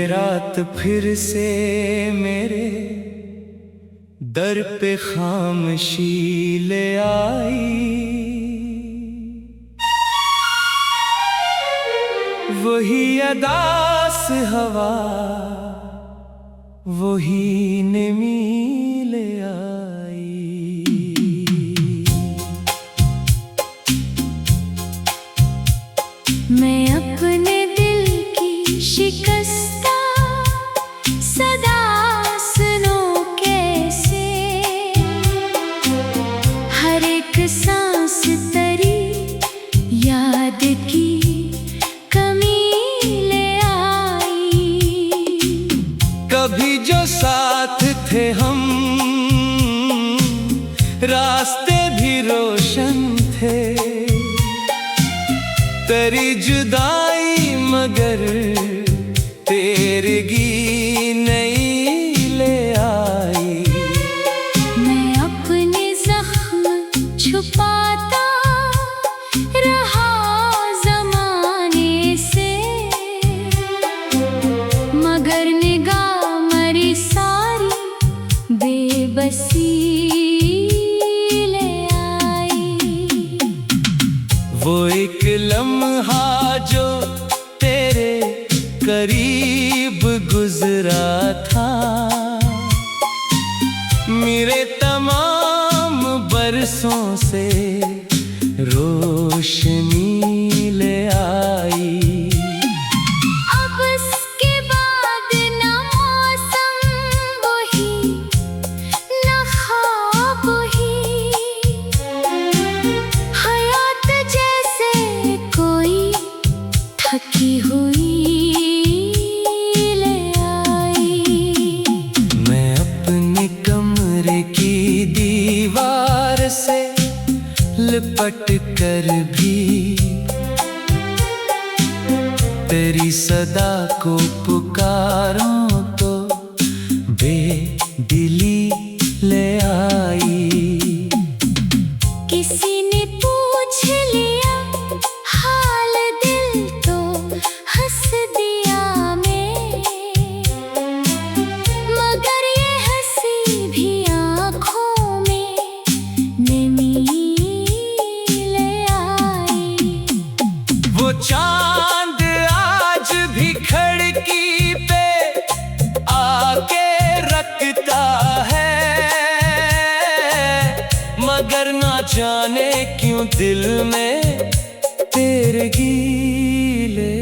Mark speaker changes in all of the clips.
Speaker 1: रात फिर से मेरे दर पे खामोशी ले आई। वही अदास हवा, वही नमी ले आई।
Speaker 2: मैं अपने दिल की शिकस्ता सदा सुनूं कैसे, हर एक सांस तरी याद की कमी ले आई।
Speaker 1: कभी जो साथ थे हम, रास्ते भी रोशन थे। तेरी जुदाई मगर तेरगी नहीं ले आई।
Speaker 2: मैं अपने जख्म छुपाता रहा ज़माने से, मगर निगाह मरी सारी बेबसी ले आई।
Speaker 1: वो एक लम्हा जो तेरे करीब गुजरा था, मेरे तमाम बरसों से रोशनी ले आई।
Speaker 2: अब इसके बाद न मौसम वही, न ख्वाब वही, हयात जैसे कोई थकी हुई ले आई।
Speaker 1: मैं अपने कमरे की दीवार से लिपट कर भी तेरी सदा को पुकारूं तो बेदिली ले आई।
Speaker 2: किसी ने पूछ लिया हाल दिल तो हंस दिया मैं, मगर ये हंसी भी आँखों में नमी ले आई।
Speaker 1: वो चांद आज भी खिड़की पे आके रखता है, मगर ना जाने क्यों दिल में तेरगी ले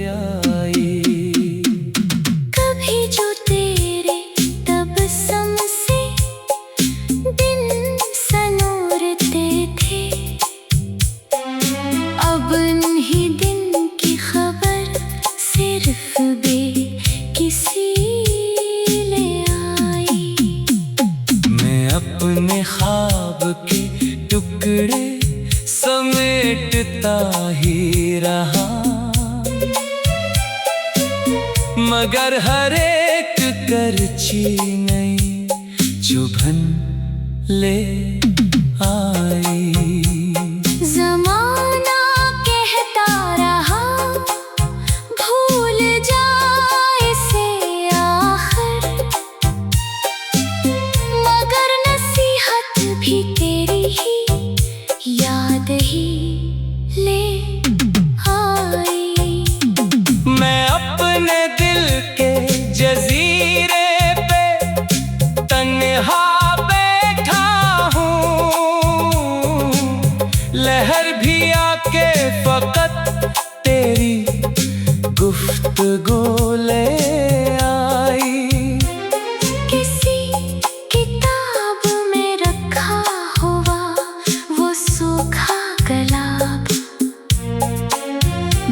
Speaker 1: आई।
Speaker 2: कभी जो तेरे तबस्सुम से दिन सनोरते थे, अब उन्हीं दिन की खबर सिर्फ बेकिसी ले आई।
Speaker 1: मैं अपने ख्वाब के टुकड़े समेटता ही रहा, मगर हर एक करची नई चुभन ले आई।
Speaker 2: ज़माना कहता रहा भूल जा इसे आखिर, मगर नसीहत भी तेरी ही याद ही ले आई।
Speaker 1: मैं अपने दिल के जजीरे पे तन्हा बैठा हूँ, लहर भी आके फकत तेरी गुफ्तगू ले आई।
Speaker 2: किसी किताब में रखा हुआ वो सूखा गुलाब,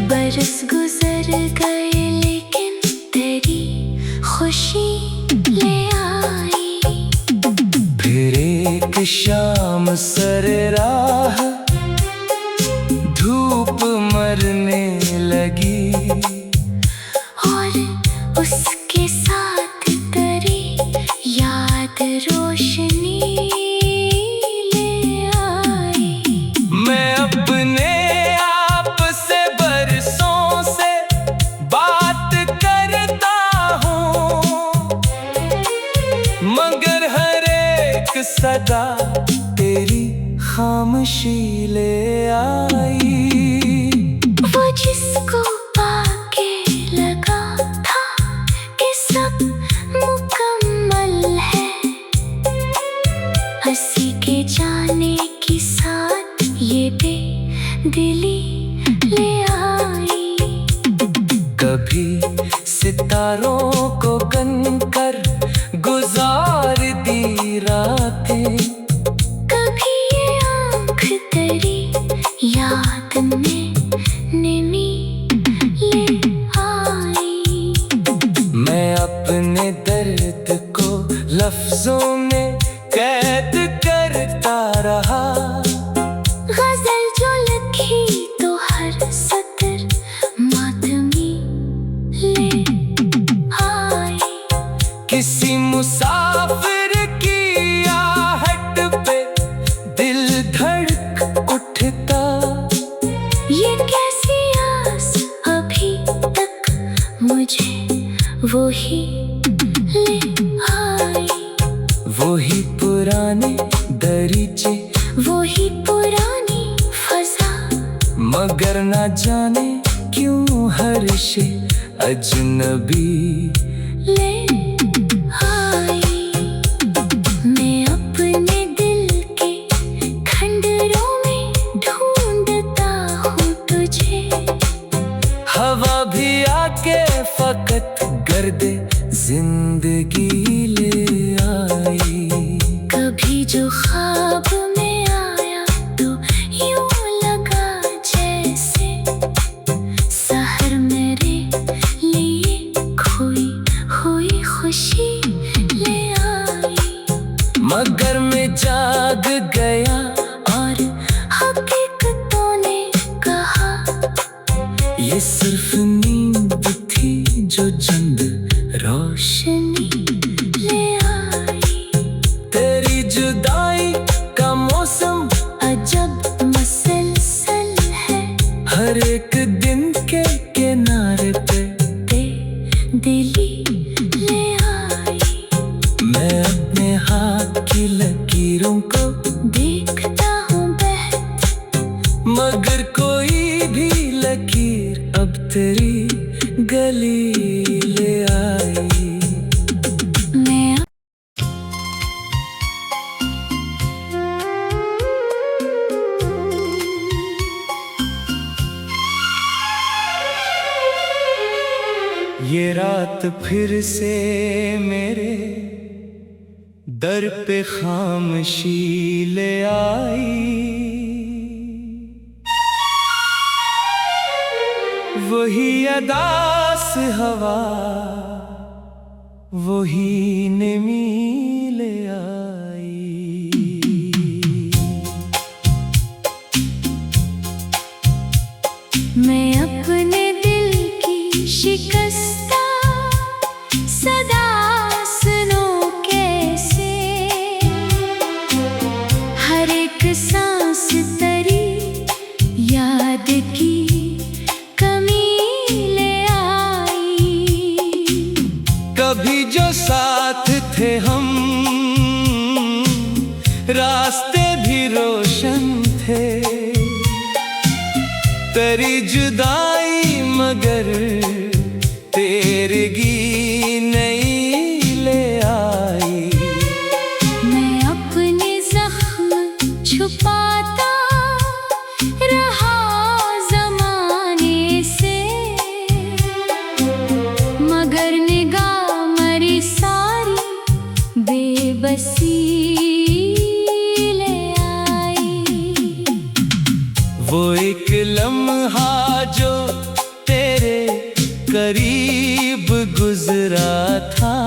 Speaker 2: बरस गुजर गए लेकिन तेरी खुशी ले आई।
Speaker 1: फिर एक शाम सरे राह धूप मरने लगी,
Speaker 2: और उसके साथ तेरी याद रोशनी ले आई।
Speaker 1: मैं अपने आप से बरसों से बात करता सदा तेरी खामोशी ले आई।
Speaker 2: वो जिसको पाके लगा था कि सब मुकम्मल है, हंसी के जाने के साथ ये बेदिली ले आई।
Speaker 1: कभी सितारों को गनकर गुजार दी रातें,
Speaker 2: कभी ये आँख तेरी याद में निमी ले आई।
Speaker 1: मैं अपने दर्द को लफ्जों में कैद करता रहा।
Speaker 2: गजल जो लिखी तो हर सतर मातमी ले आई।
Speaker 1: किसी मुसाफिर की आहट पे दिल धड़क उठता।
Speaker 2: ये कैसी आस अभी तक मुझे वही ले आई।
Speaker 1: वही पुराने दरीचे,
Speaker 2: वही पुरानी फजा,
Speaker 1: मगर न जाने क्यों हर शे अजनबी
Speaker 2: ले आई। मैं अपने दिल के खंडरों में ढूंढता हूँ तुझे।
Speaker 1: हवा भी आके फकत गर्दे जिंदगी ले आई।
Speaker 2: कभी जो ख्वाब में आया तो यूं लगा जैसे सहर मेरे लिए खोई हुई खुशी ले आई।
Speaker 1: मगर मैं जाग गया
Speaker 2: और हकीकतों ने कहा
Speaker 1: ये सिर्फ नींद थी जो चंद रोशनी
Speaker 2: ले आई।
Speaker 1: तेरी जुदाई का मौसम
Speaker 2: अजब मसलसल है,
Speaker 1: हर एक दिन के किनारे पे
Speaker 2: दिली ले आई।
Speaker 1: मैं अपने हाथ की लकीरों को
Speaker 2: देखता हूँ बहत,
Speaker 1: मगर कोई भी लकीर अब तेरी गली ले आई।
Speaker 2: मैं
Speaker 1: ये रात फिर से मेरे दर पे खामोशी ले आई। वही अदास हवा, वही नमी ले आई।
Speaker 2: मैं अपने दिल की शिकस्ता सदा सुनूं कैसे। हर एक सांस तेरी याद की
Speaker 1: कभी जो साथ थे हम, रास्ते भी रोशन थे। तेरी जुदाई मगर तेरगी नहीं ले आई।
Speaker 2: मैं अपने जख्म छुपाता रहा जमाने से, मगर निगाह मरी सारी बेबसी ले आई।
Speaker 1: वो एक लम्हा जो तेरे करीब गुजरा था,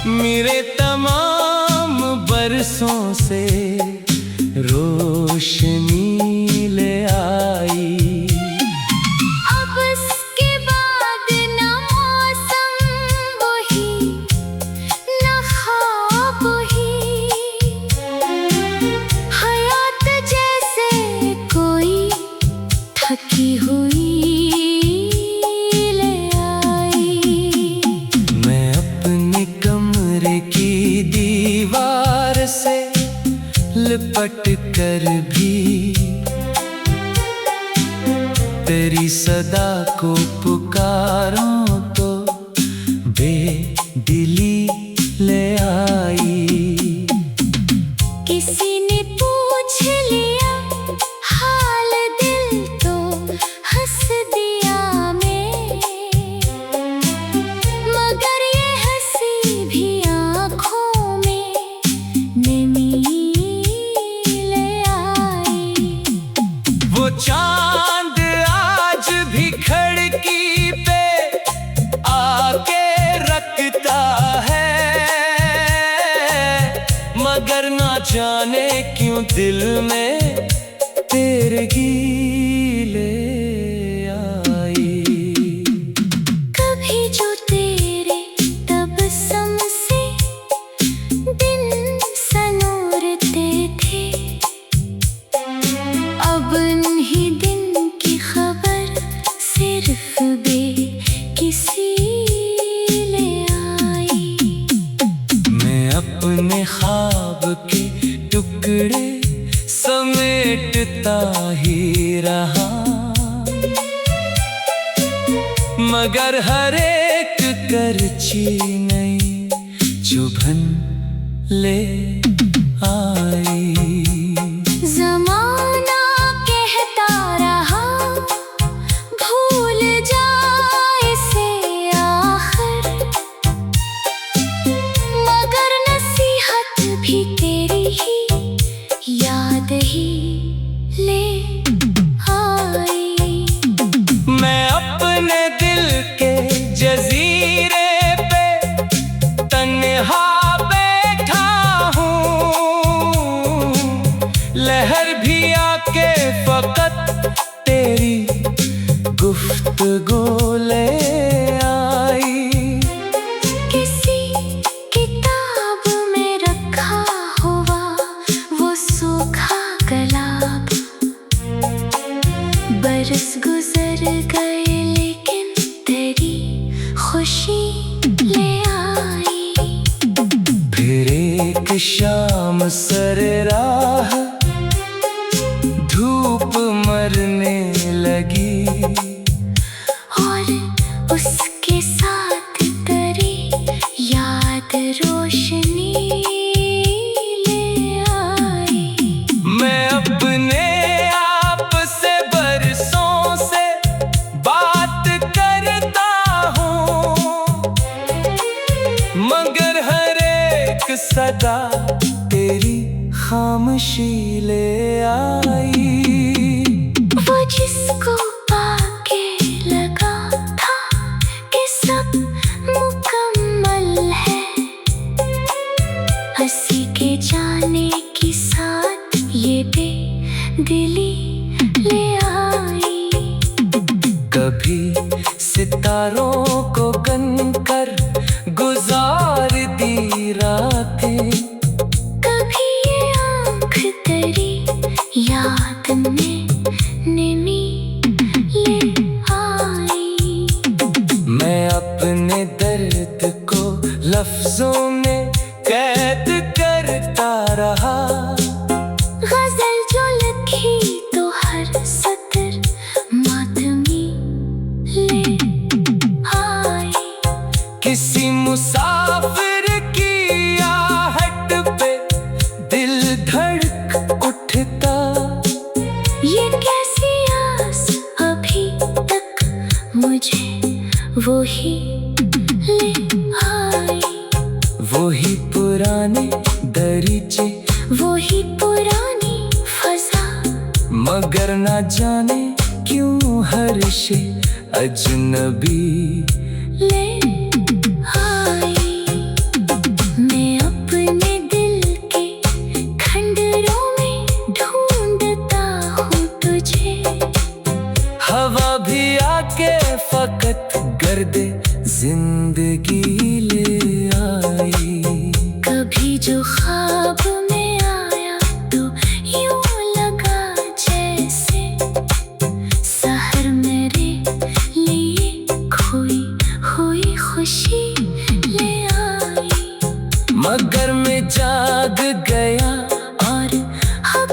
Speaker 1: मेरे तमाम बरसों से रोशनी ले आई।
Speaker 2: अब इसके बाद न मौसम वही न ख्वाब ही, हयात जैसे कोई थकी हुई ले आई।
Speaker 1: मैं अपने कमरे की दी लौट कर भी तेरी सदा को पुकारूं तो बेदिली ले आई।
Speaker 2: किसी ने पूछ लिया हाल दिल तो हंस दिया मैं, मगर ये हंसी भी आँखों में नमी ले आई।
Speaker 1: वो चांद आज भी खिड़की पे आके रखता है, मगर ना जाने क्यों दिल में तेरे गीले आई।
Speaker 2: कभी जो तेरे तबस्सुम से दिन सनोरते थे, अब उन्हीं दिन की खबर सिर्फ बेकिसी ले आई।
Speaker 1: मैं अपने ख्वाब के टुकड़े समेटता ही रहा, मगर हर एक करची नई चुभन ले आई।
Speaker 2: ज़माना कहता रहा भूल जा इसे आखिर, मगर नसीहत भी तेरी ही याद ही ले आई।
Speaker 1: मैं अपने दिल के जजीरे पे तन्हा बैठा हूँ, लहर भी आके फकत तेरी गुफ्तगू ले आई।
Speaker 2: किसी किताब में रखा हुआ वो सूखा गुलाब, बरस गुजर गए लेकिन तेरी खुशी ले आई।
Speaker 1: फिर एक शाम सर राह धूप मरने लगी,
Speaker 2: और उसके साथ तेरी याद रोशनी ले आई।
Speaker 1: मैं अपने आप से बरसों से बात करता हूँ, मगर हर एक सदा तेरी खामोशी ले आई।
Speaker 2: वो जिसको पाके लगा था कि सब मुकम्मल है, हंसी के जाने के साथ ये बेदिली ले आई।
Speaker 1: कभी सितारों को गनकर गुजार दी रातें,
Speaker 2: कभी ये आँख तेरी याद में नमी ले आई।
Speaker 1: मैं अपने दर्द को लफ्जों में कैद करता रहा,
Speaker 2: गजल जो लिखी तो हर सतर मातमी ले आई।
Speaker 1: किसी मुसाफिर की आहट पे दिल धड़क उठता,
Speaker 2: ये कैसी आस अभी तक मुझे वही ले आई।
Speaker 1: वही पुराने दरीचे,
Speaker 2: वही पुरानी फजा,
Speaker 1: मगर ना जाने क्यों हर शे अजनबी
Speaker 2: ले आई। मैं अपने दिल के खंडरों में ढूंढता हूँ तुझे,
Speaker 1: हवा भी आके फकत गर्दे जिंदगी ले आई।
Speaker 2: कभी जो ख्वाब में आया तो यूं लगा जैसे सहर मेरे लिए खोई हुई खुशी ले आई।
Speaker 1: मगर मैं जाग गया
Speaker 2: और हम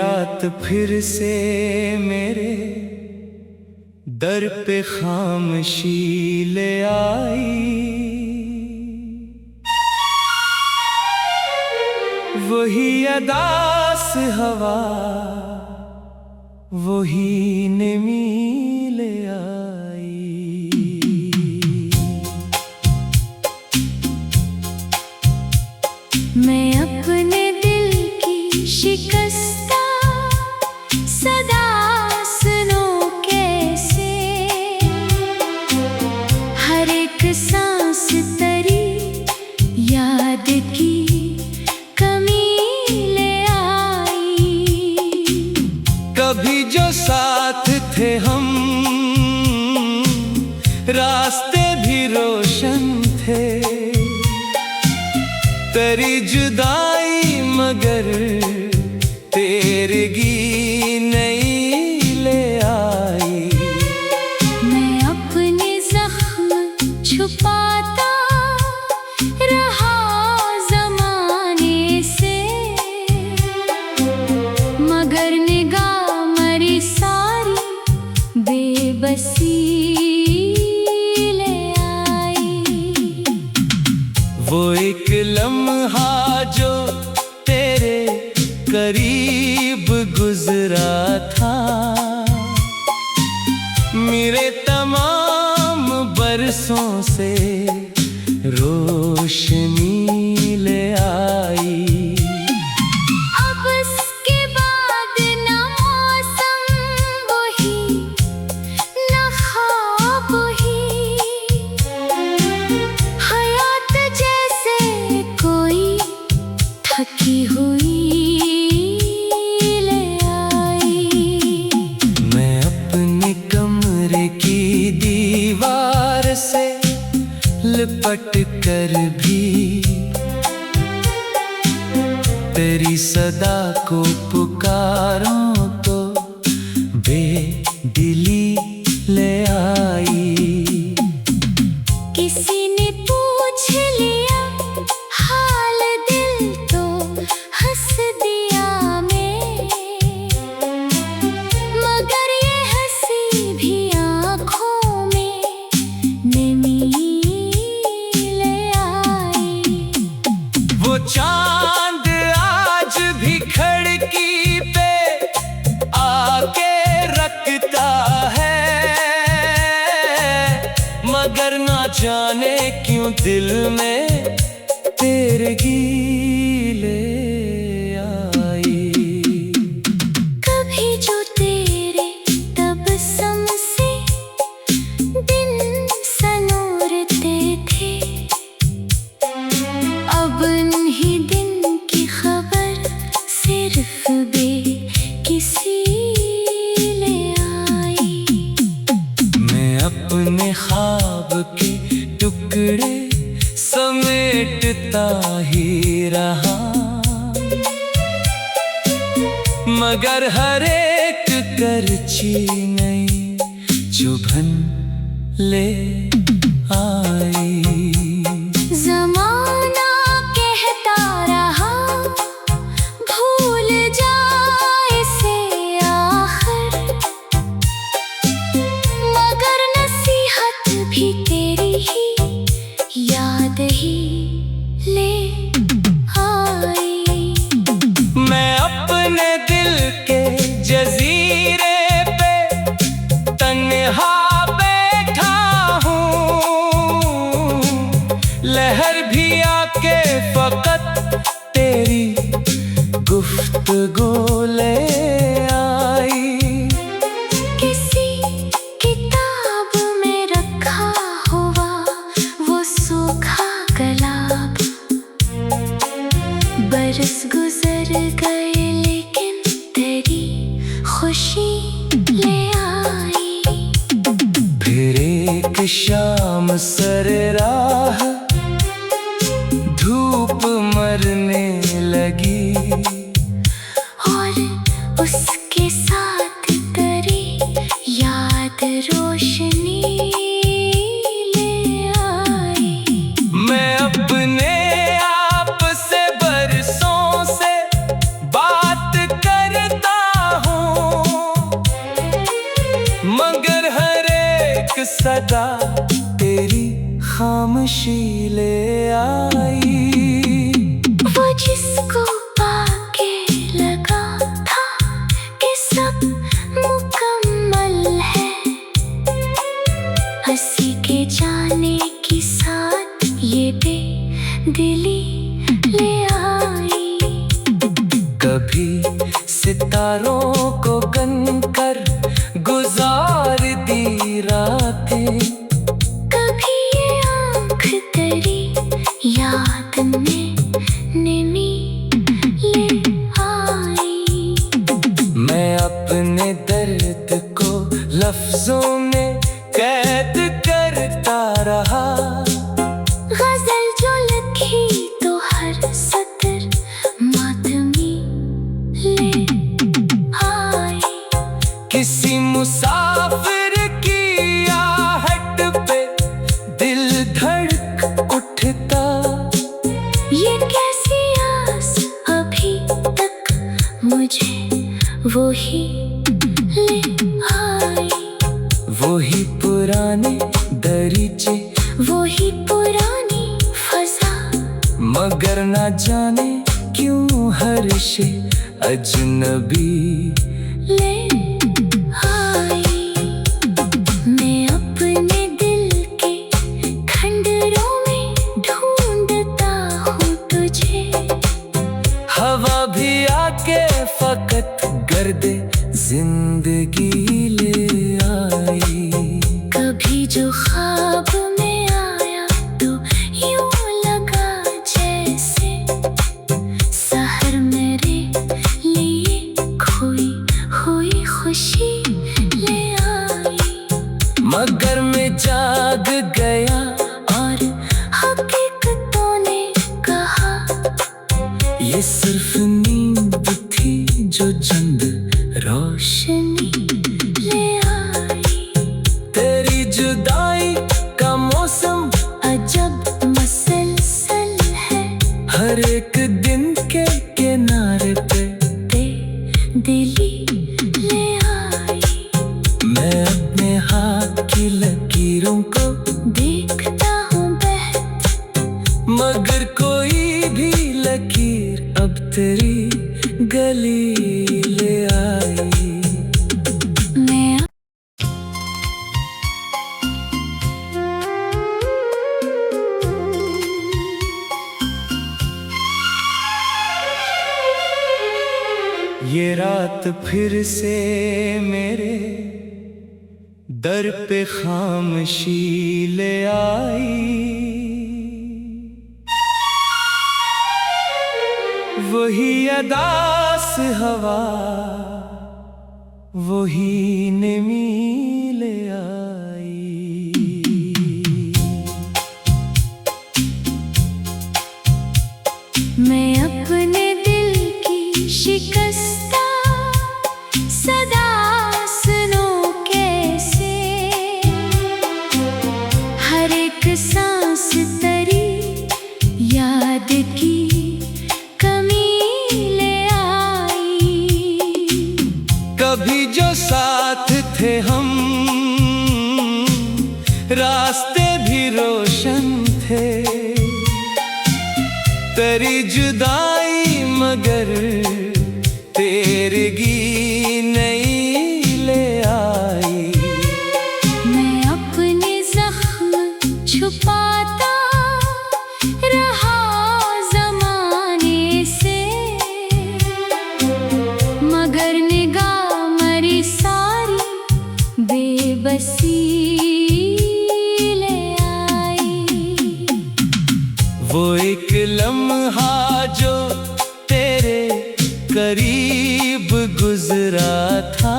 Speaker 1: रात फिर से मेरे दर पे खामोशी ले आई। वही अदास हवा, वही नमी ले आई।
Speaker 2: मैं अपने दिल की शिकस्ता सदा सुनूं कैसे, हर एक सांस तरी याद की कमी ले आई।
Speaker 1: कभी जो साथ थे हम, रास्ते भी रोशन थे। तेरी जुदाई मगर तेरगी नहीं ले आई।
Speaker 2: मैं अपने जख्म छुपाता रहा जमाने से, मगर निगाह मरी सारी बेबसी ले आई।
Speaker 1: वो एक लम्हा जो तेरे करीब गुजरा था, मेरे तमाम बरसों से रोशनी ले आई।
Speaker 2: अब इसके बाद न मौसम वही, न ख्वाब वही, हयात जैसे कोई थकी हुई ले आई।
Speaker 1: मैं अपने कमरे की दीवार से लिपट कर भी तेरी सदा को पुकारूं तो बेदिली ले आई।
Speaker 2: किसी ने पूछ लिया हाल दिल तो हंस दिया मैं, मगर ये हंसी भी आँखों में नमी ले आई।
Speaker 1: वो चांद आज भी खिड़की पे आके रखता है, मगर ना जाने क्यों दिल में तेरगी ले आई।
Speaker 2: कभी जो तेरे तबस्सुम से दिन सनोरते थे, अब उन्हीं दिन की खबर सिर्फ बेकिसी ले आई।
Speaker 1: मैं अपने ख्वाब के टुकड़े समेटता ही रहा, मगर हर एक करची नई चुभन ले आई।
Speaker 2: ज़माना कहता रहा भूल जा इसे आखिर, मगर नसीहत भी तेरी ही याद ही ले आई।
Speaker 1: मैं अपने दिल के जजीरे पे तन्हा बैठा हूँ, लहर भी आके फकत तेरी गुफ्तगू ले आई।
Speaker 2: किसी किताब में रखा हुआ वो सूखा गुलाब, बरस गुजर गए लेकिन तेरी खुशी ले आई।
Speaker 1: फिर एक शाम सर राह धूप मरने लगी,
Speaker 2: और उसके साथ तेरी याद रोशनी ले आई।
Speaker 1: मैं अपने आप से बरसों से बात करता मगर हर एक सदा तेरी खामोशी ले आई।
Speaker 2: वो जिसको पाके लगा था कि सब मुकम्मल है, हंसी के जाने की साथ ये बेदिली ले आई।
Speaker 1: कभी सितारों को गन कर गुजार दी रातें,
Speaker 2: कभी ये आँख तेरी याद में नमी ले आई।
Speaker 1: मैं अपने दर्द को लफ्जों में कैद करता रहा।
Speaker 2: गजल जो लिखी तो हर सतर मातमी ले आई।
Speaker 1: किसी मुसाफिर की आहट पे दिल धड़क उठता।
Speaker 2: ये कैसी आस अभी तक मुझे वही ले आई।
Speaker 1: वही पुराने दरीचे,
Speaker 2: वही पुरानी फजा,
Speaker 1: मगर ना जाने क्यों हर शे अजनबी
Speaker 2: ले आई। मैं अपने दिल के खंडरों में ढूंढता हूँ तुझे।
Speaker 1: हवा भी आके फकत गर्दे जिंदगी ले आई।
Speaker 2: कभी जो ख्वाब में आया तो यूं लगा जैसे सहर मेरे लिए खोई हुई खुशी ले आई।
Speaker 1: मगर मैं जाग गया
Speaker 2: और हकीकतों ने कहा
Speaker 1: ये सिर्फ नींद थी जो चंद रोशनी
Speaker 2: ले आई।
Speaker 1: तेरी जुदाई का मौसम
Speaker 2: अजब मसलसल है,
Speaker 1: हर एक दिन के किनारे पे
Speaker 2: दिली ले आई।
Speaker 1: मैं अपने हाथ की लकीरों को
Speaker 2: देखता हूँ बहते,
Speaker 1: मगर कोई भी लकीर अब तेरी गली ले आई।
Speaker 2: मैं
Speaker 1: ये रात फिर से मेरे दर पे खामोशी ले आई। वही अदास हवा, वही नमी ले आई।
Speaker 2: मैं अपने दिल की शिकस्ता सदा सुनूं कैसे। हर एक सांस तेरी याद की कमी ले आई।
Speaker 1: कभी जो साथ थे हम रास्ते भी रोशन थे। तेरी जुदाई मगर तेरगी नहीं ले आई।
Speaker 2: मैं अपने जख्म छुपाता रहा जमाने से, मगर निगाह मरी सारी बेबसी ले आई।
Speaker 1: वो एक लम्हा जो तेरे करीब गुजरा था,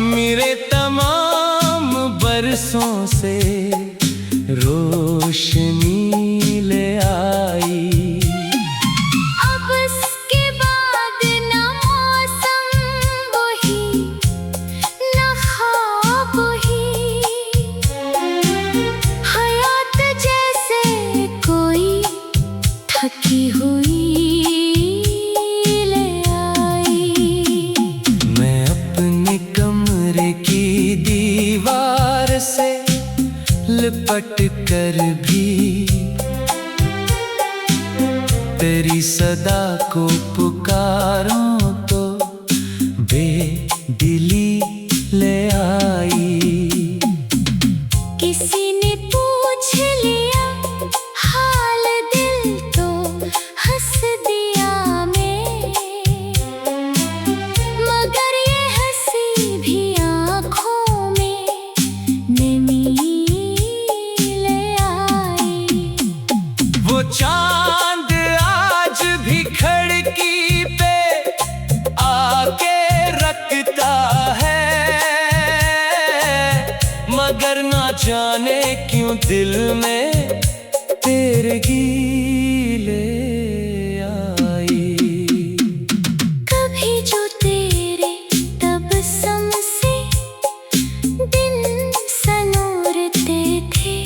Speaker 1: मेरे तमाम बरसों से रोशनी ले आई।
Speaker 2: अब इसके बाद न मौसम वही न ख्वाब ही, हयात जैसे कोई थकी हुई ले आई।
Speaker 1: मैं अपने कमरे लिपट कर भी तेरी सदा को पुकारूं तो बेदिली ले आई।
Speaker 2: किसी ने पूछ लिया हाल दिल तो हंस दिया मैं, मगर ये हंसी भी आँखों में नमी ले आई।
Speaker 1: वो चांद आज भी खिड़की पे आके रखता है, मगर ना जाने क्यों दिल में तेरे गीले आई।
Speaker 2: कभी जो तेरे तबस्सुम से दिन सनोरते थे,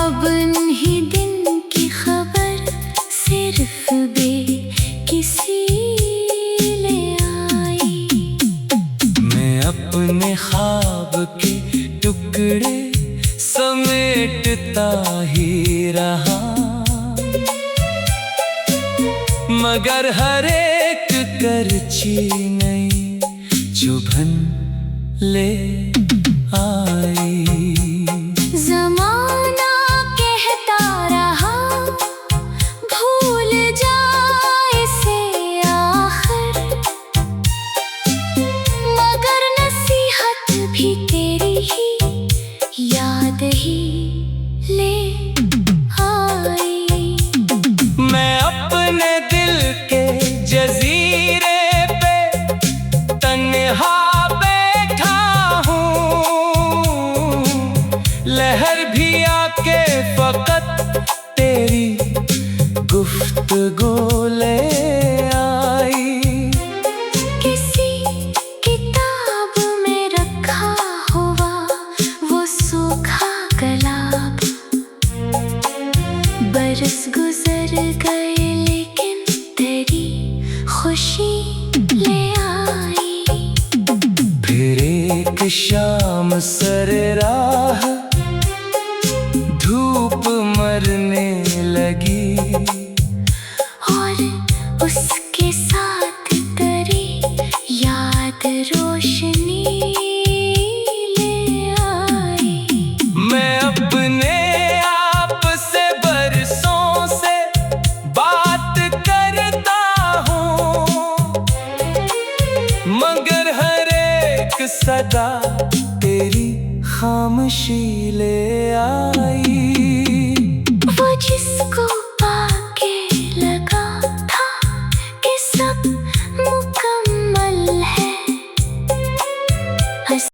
Speaker 2: अब उन्हीं दिन की खबर सिर्फ बेकिसी ले आई।
Speaker 1: मैं अपने ख्वाब के टुकड़े समेटता ही रहा, मगर हर एक करची नई चुभन ले आई।
Speaker 2: ज़माना कहता रहा भूल जा इसे आखिर, मगर नसीहत भी तेरी ही याद ही ले आई।
Speaker 1: मैं अपने दिल के जजीरे पे तन्हा बैठा हूँ, लहर भी आके फकत तेरी गुफ्तगू ले आई।
Speaker 2: किसी किताब में रखा हुआ वो सूखा गुलाब, बरस गुजर गए लेकिन तेरी खुशी ले आई।
Speaker 1: फिर एक शाम सरे राह धूप मरने लगी,
Speaker 2: और उसके साथ तेरी याद रोशनी ले आई।
Speaker 1: मैं अपने आप से बरसों से बात करता हूँ, मगर हर एक सदा तेरी खामोशी ले आई।
Speaker 2: वो जिसको